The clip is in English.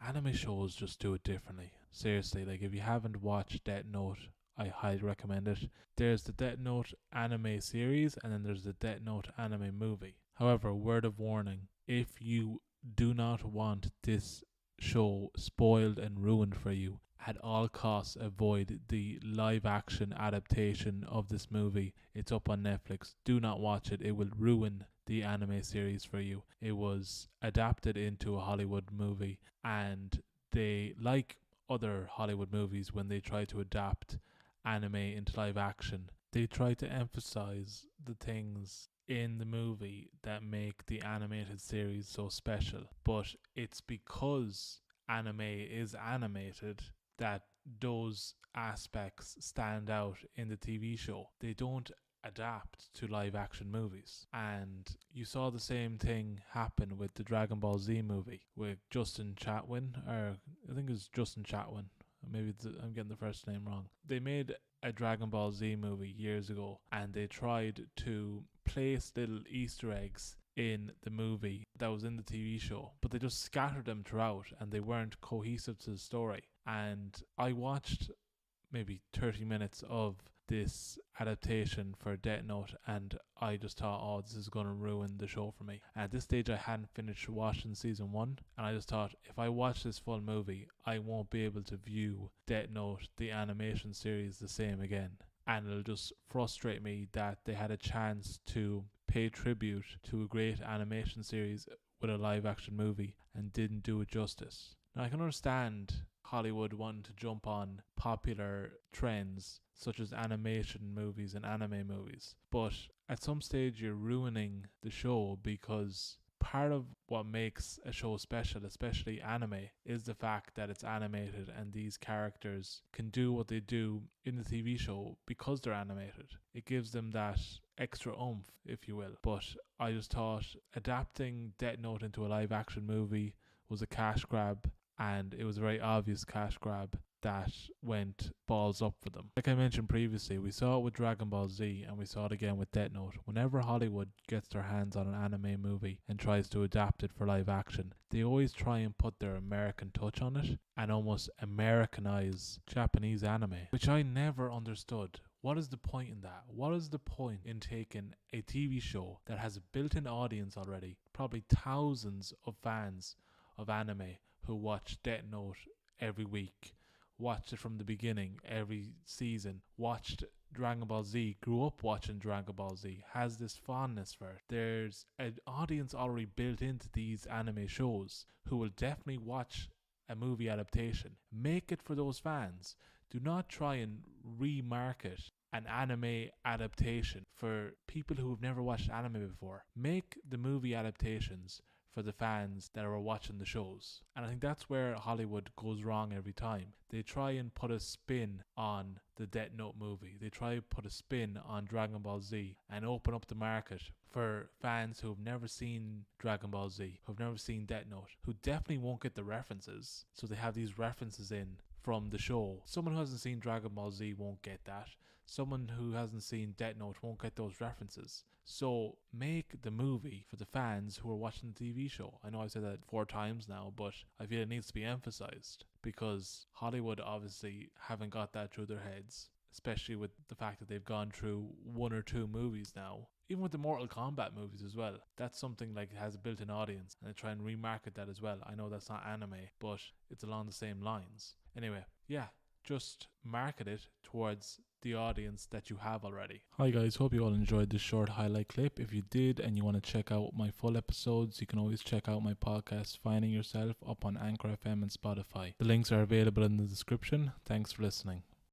anime shows just do it differently. Seriously, like if you haven't watched Death Note, I highly recommend it. There's the Death Note anime series and then there's the Death Note anime movie. However, word of warning, if you do not want this show spoiled and ruined for you, at all costs avoid the live action adaptation of this movie. It's up on Netflix. Do not watch it. It will ruin the anime series for you. It was adapted into a Hollywood movie, and they, like other Hollywood movies, when they try to adapt anime into live action, they try to emphasize the things in the movie that make the animated series so special. But it's because anime is animated that those aspects stand out in the TV show. They don't adapt to live action movies. And you saw the same thing happen with the Dragon Ball Z movie with Justin Chatwin, or I think it's Justin Chatwin. Maybe I'm getting the first name wrong. They made a Dragon Ball Z movie years ago and they tried to place little Easter eggs in the movie that was in the TV show, but they just scattered them throughout and they weren't cohesive to the story. And I watched maybe 30 minutes of this adaptation for Death Note and I just thought, oh, this is going to ruin the show for me. At this stage I hadn't finished watching season 1 and I just thought, if I watch this full movie I won't be able to view Death Note, the animation series, the same again. And it'll just frustrate me that they had a chance to pay tribute to a great animation series with a live action movie and didn't do it justice. Now I can understand Hollywood wanting to jump on popular trends such as animation movies and anime movies, but at some stage you're ruining the show, because part of what makes a show special, especially anime, is the fact that it's animated and these characters can do what they do in the TV show because they're animated. It gives them that extra oomph, if you will. But I just thought adapting Death Note into a live action movie was a cash grab, and it was a very obvious cash grab that went balls up for them. Like I mentioned previously, we saw it with Dragon Ball Z and we saw it again with Death Note. Whenever Hollywood gets their hands on an anime movie and tries to adapt it for live action, they always try and put their American touch on it and almost Americanize Japanese anime, which I never understood. What is the point in that? What is the point in taking a TV show that has a built-in audience already, probably thousands of fans of anime who watch Death Note every week, watched it from the beginning every season, watched Dragon Ball Z, grew up watching Dragon Ball Z, has this fondness for it. There's an audience already built into these anime shows who will definitely watch a movie adaptation. Make it for those fans. Do not try and remarket an anime adaptation for people who have never watched anime before. Make the movie adaptations for the fans that are watching the shows. And I think that's where Hollywood goes wrong every time. They try and put a spin on the Death Note movie. They try to put a spin on Dragon Ball Z and open up the market for fans who have never seen Dragon Ball Z, who have never seen Death Note, who definitely won't get the references. So they have these references in from the show. Someone who hasn't seen Dragon Ball Z won't get that. Someone who hasn't seen Death Note won't get those references. So make the movie for the fans who are watching the TV show. I know I've said that 4 times now, but I feel it needs to be emphasized because Hollywood obviously haven't got that through their heads, especially with the fact that they've gone through 1 or 2 movies now. Even with the Mortal Kombat movies as well, that's something like it has a built-in audience and they try and remarket that as well. I know that's not anime, but it's along the same lines. Anyway, yeah, just market it towards the audience that you have already. Hi guys, hope you all enjoyed this short highlight clip. If you did and you want to check out my full episodes, you can always check out my podcast Finding Yourself up on Anchor FM and Spotify. The links are available in the description. Thanks for listening.